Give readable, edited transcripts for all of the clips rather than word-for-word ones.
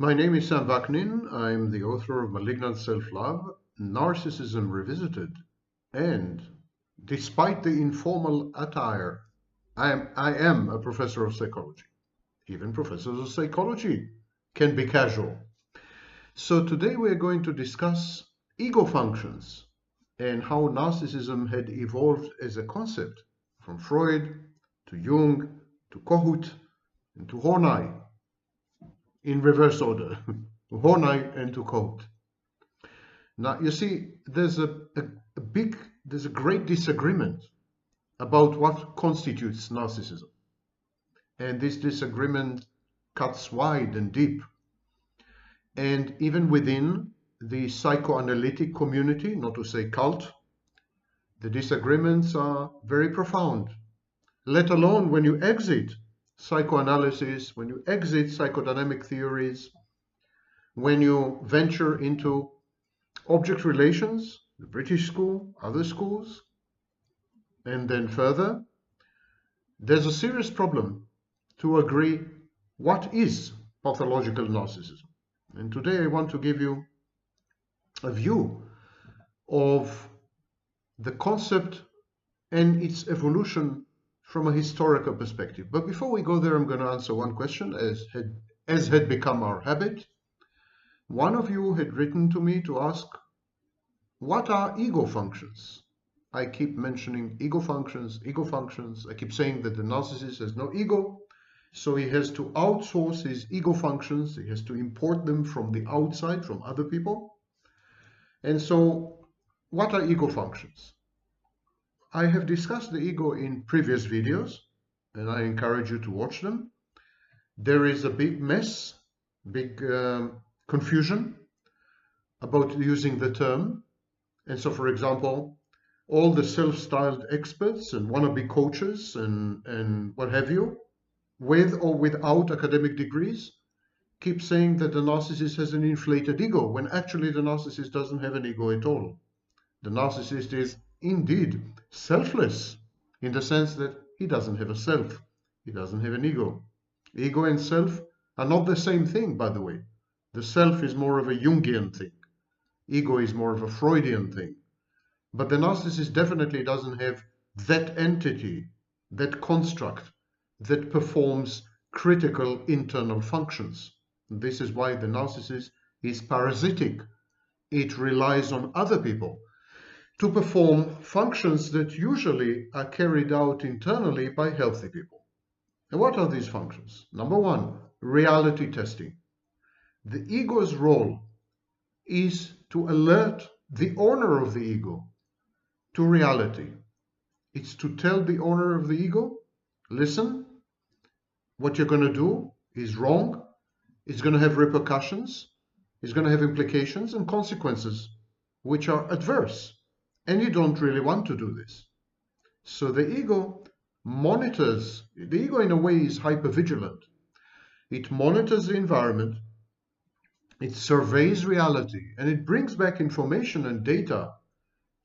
My name is Sam Vaknin. I'm the author of Malignant Self-Love, Narcissism Revisited, and despite the informal attire, I am a professor of psychology. Even professors of psychology can be casual. So today we're going to discuss ego functions and how narcissism had evolved as a concept from Freud to Jung to Kohut and to Horney in reverse order. Horney and to Kohut. Now, you see, there's a great disagreement about what constitutes narcissism. And this disagreement cuts wide and deep. And even within the psychoanalytic community, not to say cult, the disagreements are very profound, let alone when you exit psychoanalysis, when you exit psychodynamic theories, when you venture into object relations, the British school, other schools, and then further, there's a serious problem to agree what is pathological narcissism. And today I want to give you a view of the concept and its evolution from a historical perspective. But before we go there, I'm going to answer one question, as had become our habit. One of you had written to me to ask, what are ego functions? I keep mentioning ego functions, ego functions. I keep saying that the narcissist has no ego, so he has to outsource his ego functions. He has to import them from the outside, from other people. And so, what are ego functions? I have discussed the ego in previous videos, and I encourage you to watch them. There is a big mess, big confusion about using the term. And so, for example, all the self-styled experts and wannabe coaches and what have you, with or without academic degrees, keep saying that the narcissist has an inflated ego, when actually the narcissist doesn't have an ego at all. The narcissist is indeed selfless in the sense that he doesn't have a self. He doesn't have an ego. Ego and self are not the same thing, by the way. The self is more of a Jungian thing. Ego is more of a Freudian thing. But the narcissist definitely doesn't have that entity, that construct, that performs critical internal functions. This is why the narcissist is parasitic. It relies on other people to perform functions that usually are carried out internally by healthy people. And what are these functions? Number one, reality testing. The ego's role is to alert the owner of the ego to reality. It's to tell the owner of the ego, listen, what you're going to do is wrong, it's going to have repercussions, it's going to have implications and consequences which are adverse, and you don't really want to do this. So the ego monitors, the ego in a way is hypervigilant. It monitors the environment, it surveys reality, and it brings back information and data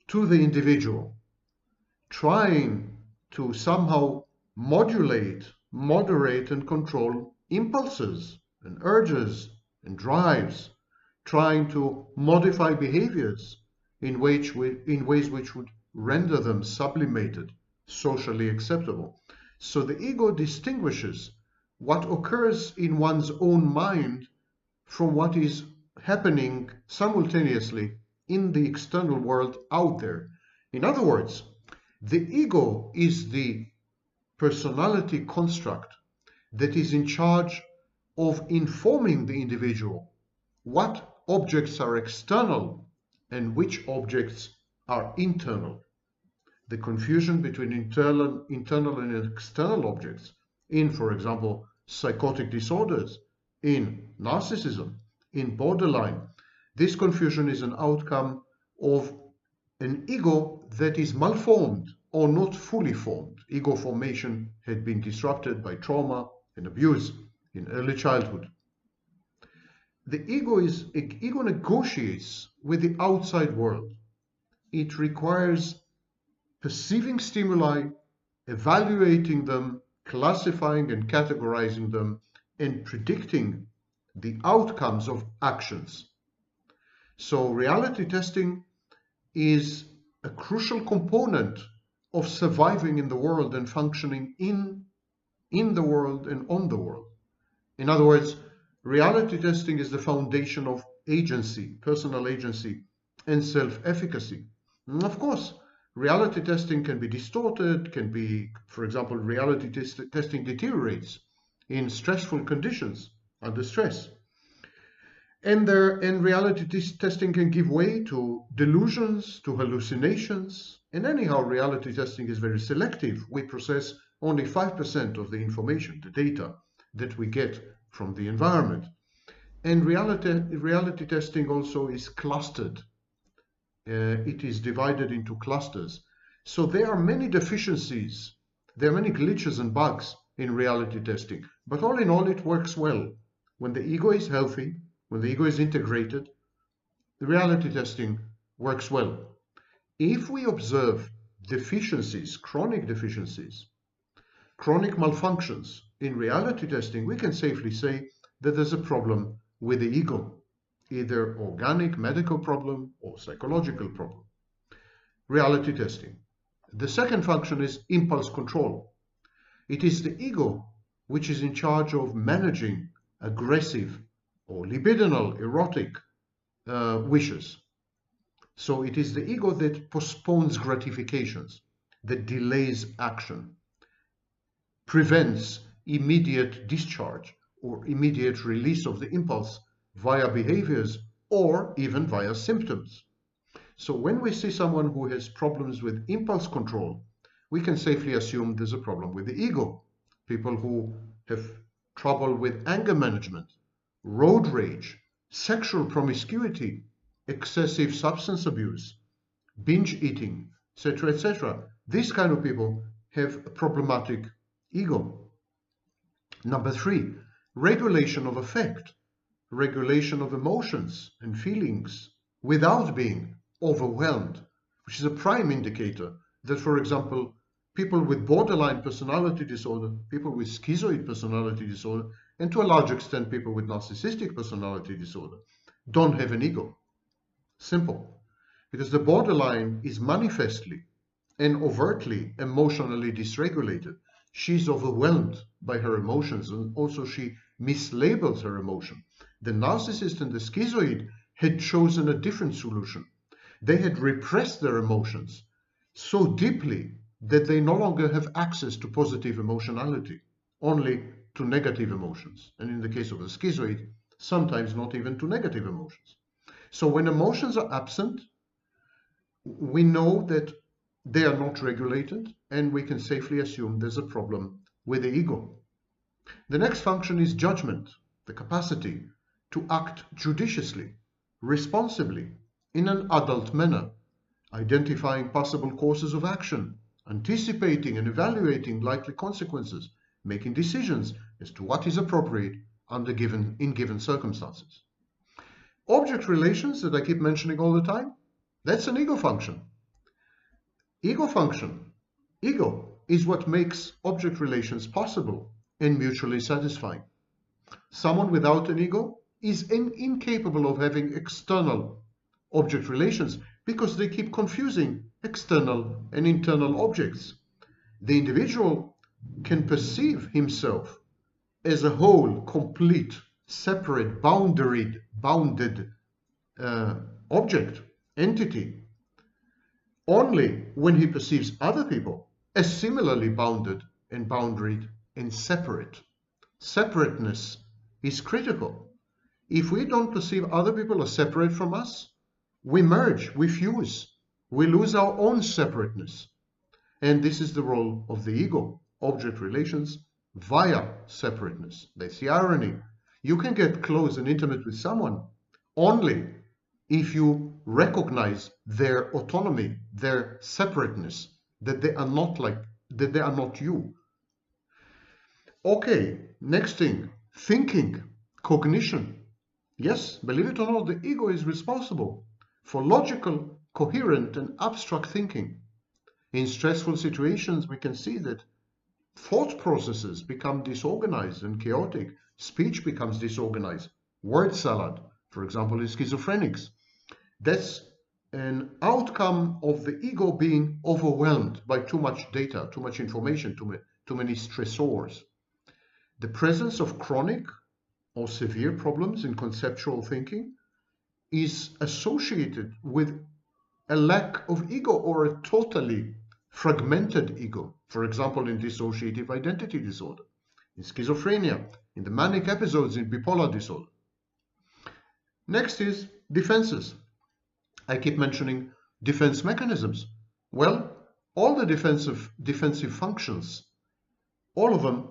to the individual, trying to somehow modulate, moderate, and control impulses and urges and drives, trying to modify behaviors in ways which would render them sublimated, socially acceptable. So the ego distinguishes what occurs in one's own mind from what is happening simultaneously in the external world out there. In other words, the ego is the personality construct that is in charge of informing the individual what objects are external and which objects are internal. The confusion between internal and external objects in, for example, psychotic disorders, in narcissism, in borderline, this confusion is an outcome of an ego that is malformed or not fully formed. Ego formation had been disrupted by trauma and abuse in early childhood. The ego negotiates with the outside world. It requires perceiving stimuli, evaluating them, classifying and categorizing them, and predicting the outcomes of actions. So reality testing is a crucial component of surviving in the world and functioning in the world and on the world. In other words, reality testing is the foundation of agency, personal agency, and self-efficacy. And of course, reality testing can be distorted, can be, for example, reality testing deteriorates in stressful conditions, under stress. And reality testing can give way to delusions, to hallucinations. And anyhow, reality testing is very selective. We process only 5% of the information, the data that we get from the environment. And reality testing also is clustered. It is divided into clusters. So there are many deficiencies, there are many glitches and bugs in reality testing. But all in all, it works well. When the ego is healthy, when the ego is integrated, the reality testing works well. If we observe deficiencies, chronic malfunctions in reality testing, we can safely say that there's a problem with the ego, either organic, medical problem, or psychological problem. Reality testing. The second function is impulse control. It is the ego which is in charge of managing aggressive or libidinal, erotic wishes. So it is the ego that postpones gratifications, that delays action, prevents immediate discharge or immediate release of the impulse via behaviors or even via symptoms. So when we see someone who has problems with impulse control, we can safely assume there's a problem with the ego. People who have trouble with anger management, road rage, sexual promiscuity, excessive substance abuse, binge eating, etc. These kind of people have a problematic ego. Number 3, regulation of affect, regulation of emotions and feelings without being overwhelmed, which is a prime indicator that, for example, people with borderline personality disorder, people with schizoid personality disorder, and to a large extent people with narcissistic personality disorder, don't have an ego. Simple. Because the borderline is manifestly and overtly emotionally dysregulated. She's overwhelmed by her emotions, and also she mislabels her emotion. The narcissist and the schizoid had chosen a different solution. They had repressed their emotions so deeply that they no longer have access to positive emotionality, only to negative emotions. And in the case of the schizoid, sometimes not even to negative emotions. So when emotions are absent, we know that they are not regulated, and we can safely assume there's a problem with the ego. The next function is judgment, the capacity to act judiciously, responsibly, in an adult manner, identifying possible courses of action, anticipating and evaluating likely consequences, making decisions as to what is appropriate in given circumstances. Object relations that I keep mentioning all the time, that's an ego function. Ego is what makes object relations possible and mutually satisfying. Someone without an ego is incapable of having external object relations because they keep confusing external and internal objects. The individual can perceive himself as a whole, complete, separate, bounded object, entity, only when he perceives other people as similarly bounded and boundaried and separate. Separateness is critical. If we don't perceive other people as separate from us, we merge, we fuse, we lose our own separateness. And this is the role of the ego, object relations via separateness. That's the irony. You can get close and intimate with someone only if you recognize their autonomy, their separateness, that they are not you. Okay, next thing, thinking, cognition. Yes, believe it or not, the ego is responsible for logical, coherent, and abstract thinking. In stressful situations, we can see that thought processes become disorganized and chaotic. Speech becomes disorganized. word salad, for example, in schizophrenics. That's an outcome of the ego being overwhelmed by too much data, too much information, too many stressors. The presence of chronic or severe problems in conceptual thinking is associated with a lack of ego or a totally fragmented ego. For example, in dissociative identity disorder, in schizophrenia, in the manic episodes in bipolar disorder. Next is defenses. I keep mentioning defense mechanisms. Well, all the defensive functions, all of them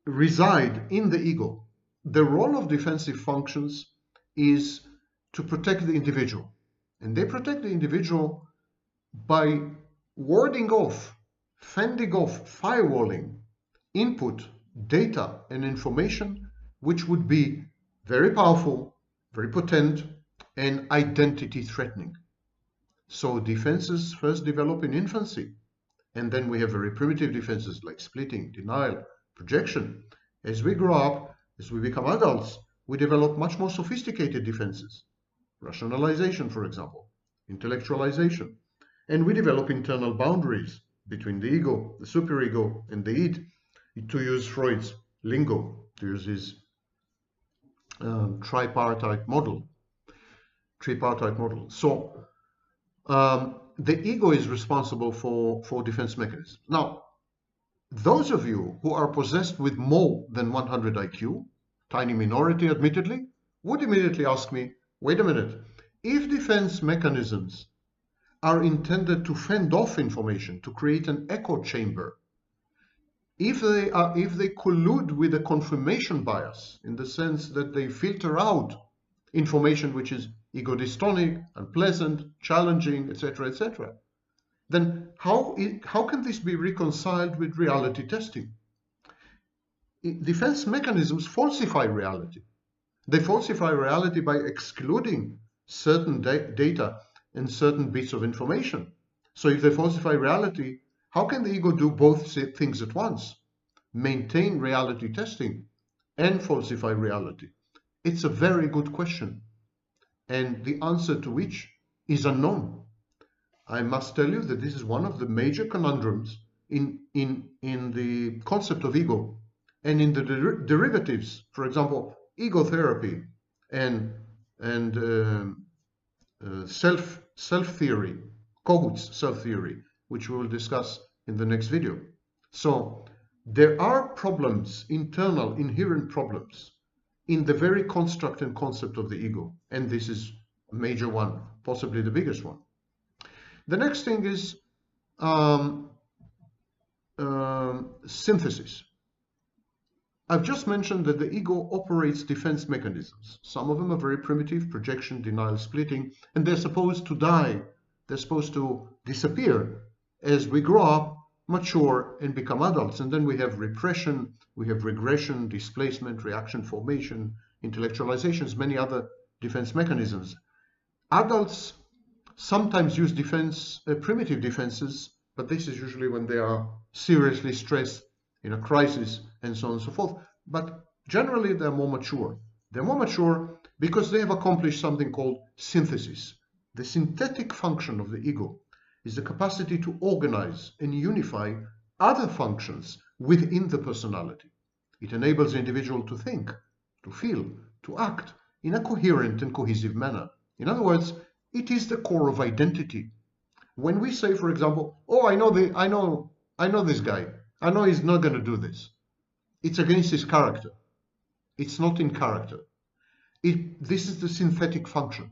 reside in the ego. The role of defensive functions is to protect the individual. And they protect the individual by warding off, fending off, firewalling input, data, and information which would be very powerful, very potent, and identity threatening. So defenses first develop in infancy, and then we have very primitive defenses like splitting, denial, projection. As we grow up, as we become adults, we develop much more sophisticated defenses. Rationalization, for example, intellectualization. And we develop internal boundaries between the ego, the superego, and the id, to use Freud's lingo, to use his tripartite model. So the ego is responsible for defense mechanisms. Now, those of you who are possessed with more than 100 IQ, tiny minority admittedly, would immediately ask me, wait a minute, if defense mechanisms are intended to fend off information, to create an echo chamber, if they collude with a confirmation bias, in the sense that they filter out information which is ego dystonic, unpleasant, challenging, etc., etc., then how can this be reconciled with reality testing? Defense mechanisms falsify reality. They falsify reality by excluding certain data and certain bits of information. So if they falsify reality, how can the ego do both things at once? Maintain reality testing and falsify reality? It's a very good question, and the answer to which is unknown. I must tell you that this is one of the major conundrums in the concept of ego and in the derivatives. For example, ego therapy and self-theory, Kohut's self-theory, which we will discuss in the next video. So there are problems, internal, inherent problems, in the very construct and concept of the ego, and this is a major one, possibly the biggest one. The next thing is synthesis. I've just mentioned that the ego operates defense mechanisms. Some of them are very primitive, projection, denial, splitting, and they're supposed to die. They're supposed to disappear as we grow up, mature, and become adults. And then we have repression, we have regression, displacement, reaction formation, intellectualizations, many other defense mechanisms. Adults sometimes use primitive defenses, but this is usually when they are seriously stressed in a crisis and so on and so forth. But generally they're more mature. They're more mature because they have accomplished something called synthesis. The synthetic function of the ego is the capacity to organize and unify other functions within the personality. It enables the individual to think, to feel, to act in a coherent and cohesive manner. In other words, it is the core of identity. When we say, for example, oh, I know this guy, I know he's not going to do this, it's against his character. It's not in character. This is the synthetic function.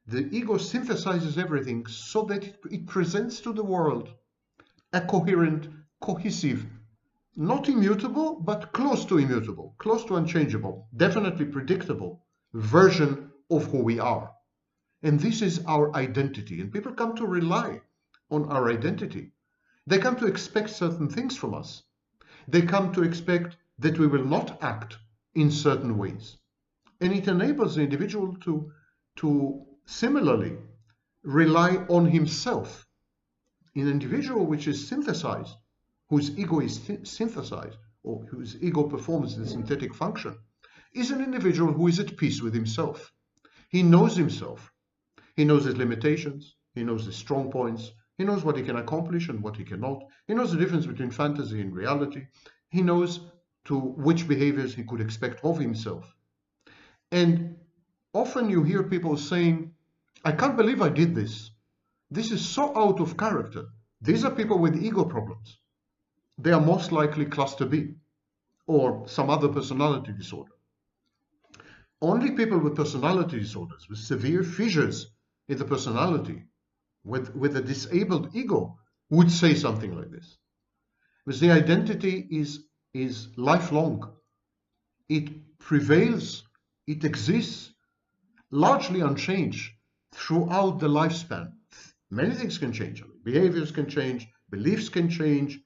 The ego synthesizes everything so that it presents to the world a coherent, cohesive, not immutable, but close to immutable, close to unchangeable, definitely predictable version of who we are. And this is our identity. And people come to rely on our identity. They come to expect certain things from us. They come to expect that we will not act in certain ways. And it enables the individual to similarly rely on himself. An individual which is synthesized, whose ego is synthesized, or whose ego performs the synthetic function, is an individual who is at peace with himself. He knows himself. He knows his limitations. He knows his strong points. He knows what he can accomplish and what he cannot. He knows the difference between fantasy and reality. He knows to which behaviors he could expect of himself. And often you hear people saying, I can't believe I did this. This is so out of character. These are people with ego problems. They are most likely cluster B or some other personality disorder. Only people with personality disorders, with severe fissures in the personality, with a disabled ego, would say something like this. Because the identity is lifelong. It prevails, it exists, largely unchanged throughout the lifespan. Many things can change. Behaviors can change, beliefs can change,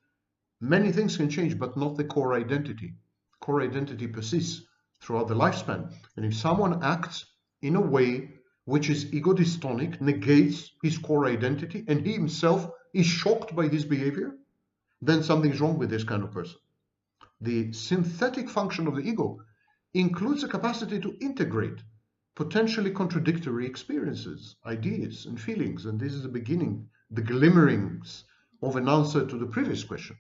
many things can change, but not the core identity. Core identity persists throughout the lifespan. And if someone acts in a way which is ego dystonic, negates his core identity, and he himself is shocked by this behavior, then something's wrong with this kind of person. The synthetic function of the ego includes a capacity to integrate potentially contradictory experiences, ideas, and feelings. And this is the beginning, the glimmerings of an answer to the previous question.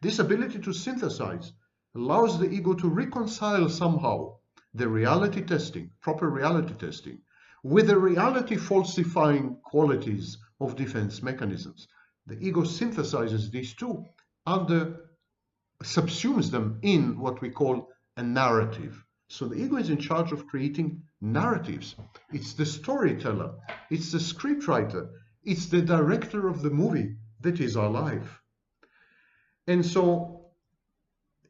This ability to synthesize allows the ego to reconcile somehow the reality testing, proper reality testing, with the reality falsifying qualities of defense mechanisms. The ego synthesizes these two subsumes them in what we call a narrative. So the ego is in charge of creating narratives. It's the storyteller, it's the scriptwriter, it's the director of the movie that is our life. And so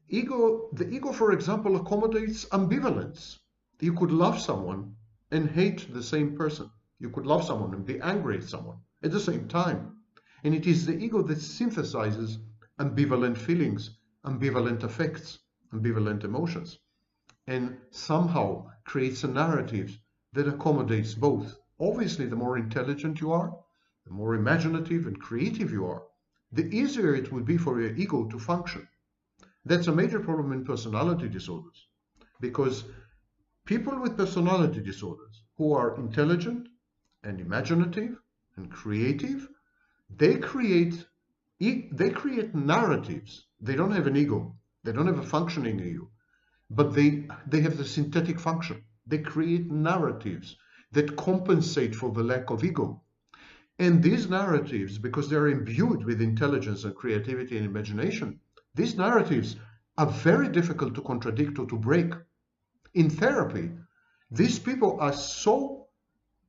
the ego, for example, accommodates ambivalence. You could love someone and hate the same person. You could love someone and be angry at someone at the same time. And it is the ego that synthesizes ambivalent feelings, ambivalent affects, ambivalent emotions, and somehow creates a narrative that accommodates both. Obviously, the more intelligent you are, the more imaginative and creative you are, the easier it would be for your ego to function. That's a major problem in personality disorders, because people with personality disorders who are intelligent and imaginative and creative, they create narratives. They don't have an ego. They don't have a functioning ego, but they have the synthetic function. They create narratives that compensate for the lack of ego. And these narratives, because they're imbued with intelligence and creativity and imagination, these narratives are very difficult to contradict or to break. In therapy, these people are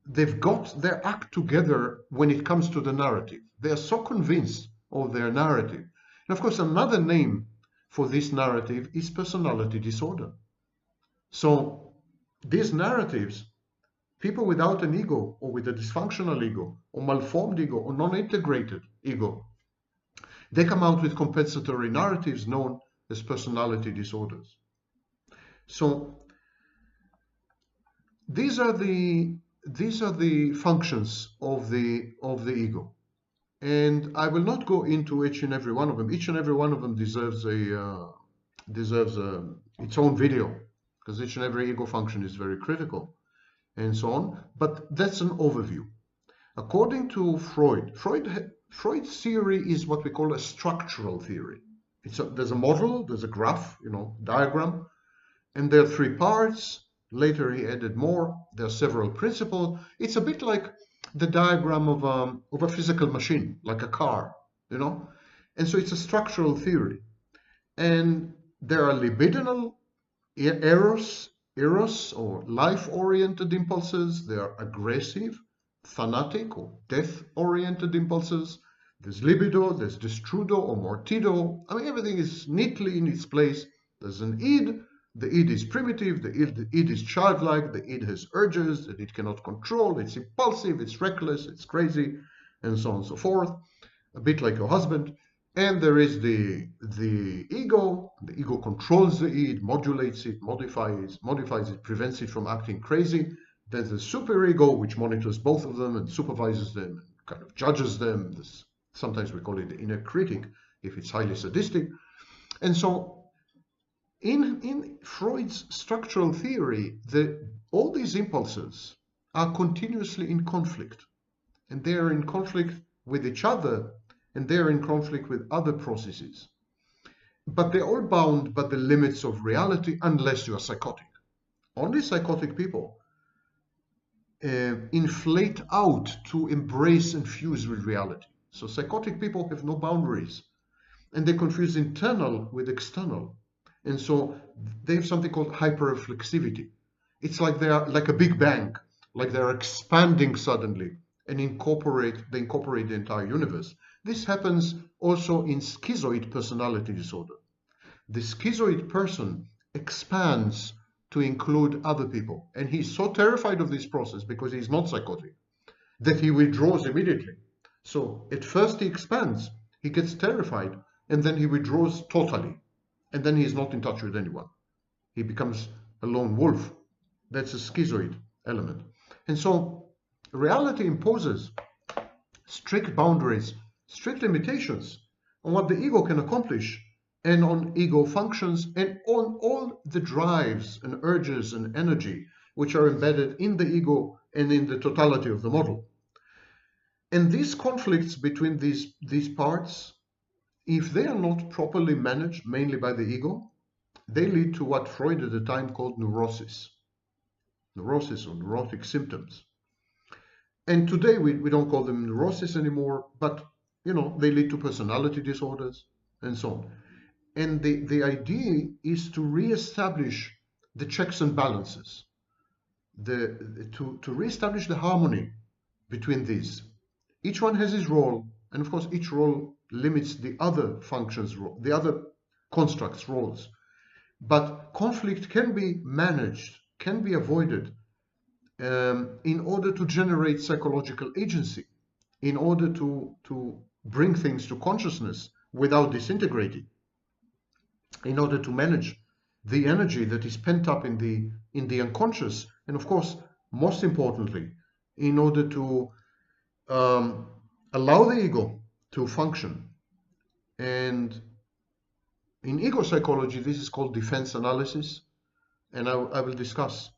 they've got their act together when it comes to the narrative. They are so convinced of their narrative. And of course, another name for this narrative is personality disorder. So these narratives, people without an ego or with a dysfunctional ego or malformed ego or non-integrated ego, they come out with compensatory narratives known as personality disorders. So these are the functions of the ego. And I will not go into each and every one of them. Each and every one of them deserves its own video, because each and every ego function is very critical, and so on. But that's an overview. According to Freud's theory is what we call a structural theory. There's a model, there's a graph, diagram, and there are three parts. Later he added more. There are several principles. It's a bit like the diagram of a physical machine, like a car, And so it's a structural theory. And there are libidinal eros or life-oriented impulses. There are aggressive, thanatic or death-oriented impulses. There's libido, there's destrudo or mortido. I mean, everything is neatly in its place. There's an id. The id is primitive, the id is childlike, the id has urges that it cannot control, it's impulsive, it's reckless, it's crazy, and so on and so forth. A bit like your husband. And there is the ego. The ego controls the id, modulates it, modifies it, prevents it from acting crazy. There's the superego, which monitors both of them and supervises them, and kind of judges them. Sometimes we call it the inner critic if it's highly sadistic. And so In Freud's structural theory, all these impulses are continuously in conflict, and they are in conflict with each other, and they are in conflict with other processes. But they're all bound by the limits of reality unless you are psychotic. Only psychotic people inflate out to embrace and fuse with reality. So psychotic people have no boundaries, and they confuse internal with external. And so they have something called hyperreflexivity. It's like they are like a big bang, like they're expanding suddenly and they incorporate the entire universe. This happens also in schizoid personality disorder. The schizoid person expands to include other people, and he's so terrified of this process because he's not psychotic that he withdraws immediately. So at first he expands, he gets terrified, and then he withdraws totally, and then he's not in touch with anyone. He becomes a lone wolf. That's a schizoid element. And so reality imposes strict boundaries, strict limitations on what the ego can accomplish, and on ego functions, and on all the drives and urges and energy which are embedded in the ego and in the totality of the model. And these conflicts between these parts, if they are not properly managed, mainly by the ego, they lead to what Freud at the time called neurosis or neurotic symptoms. And today we don't call them neurosis anymore, but they lead to personality disorders and so on. And the idea is to reestablish the checks and balances, to reestablish the harmony between these. Each one has his role, and of course each role limits the other functions, the other constructs' roles. But conflict can be managed, can be avoided in order to generate psychological agency, in order to bring things to consciousness without disintegrating, in order to manage the energy that is pent up in the unconscious, and of course, most importantly, in order to allow the ego to function. And in ego psychology, this is called defense analysis, and I will discuss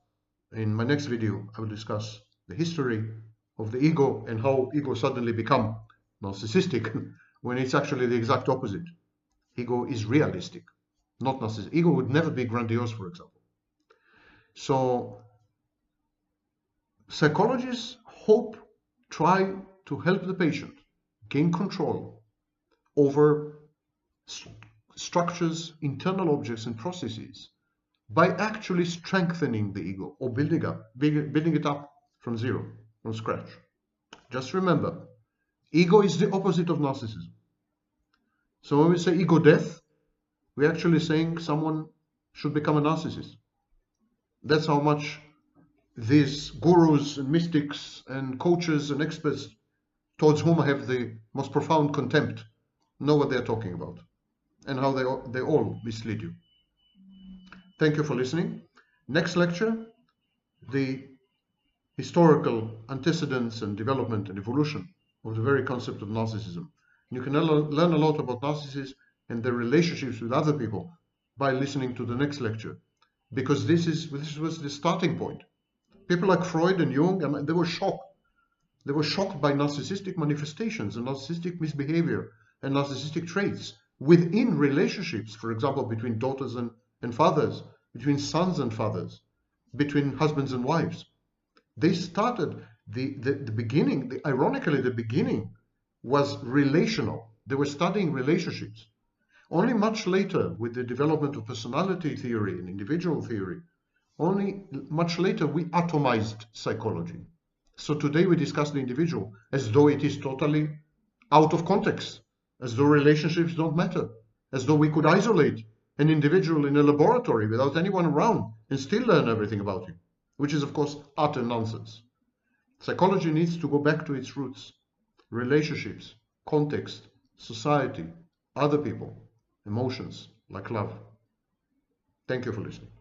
in my next video. I will discuss the history of the ego and how ego suddenly become narcissistic when it's actually the exact opposite. Ego is realistic, not narcissistic. Ego would never be grandiose, for example. So psychologists try to help the patient gain control over structures, internal objects, and processes by actually strengthening the ego or building it up from zero, from scratch. Just remember, ego is the opposite of narcissism. So when we say ego death, we're actually saying someone should become a narcissist. That's how much these gurus and mystics and coaches and experts towards whom I have the most profound contempt know what they're talking about and how they all mislead you. Thank you for listening. Next lecture, the historical antecedents and development and evolution of the very concept of narcissism. You can learn a lot about narcissists and their relationships with other people by listening to the next lecture, because this was the starting point. People like Freud and Jung, they were shocked. They were shocked by narcissistic manifestations and narcissistic misbehavior and narcissistic traits within relationships, for example, between daughters and fathers, between sons and fathers, between husbands and wives. They started the beginning, ironically, the beginning was relational. They were studying relationships. Only much later, with the development of personality theory and individual theory, only much later we atomized psychology. So today we discuss the individual as though it is totally out of context, as though relationships don't matter, as though we could isolate an individual in a laboratory without anyone around and still learn everything about him, which is of course utter nonsense. Psychology needs to go back to its roots: relationships, context, society, other people, emotions like love. Thank you for listening.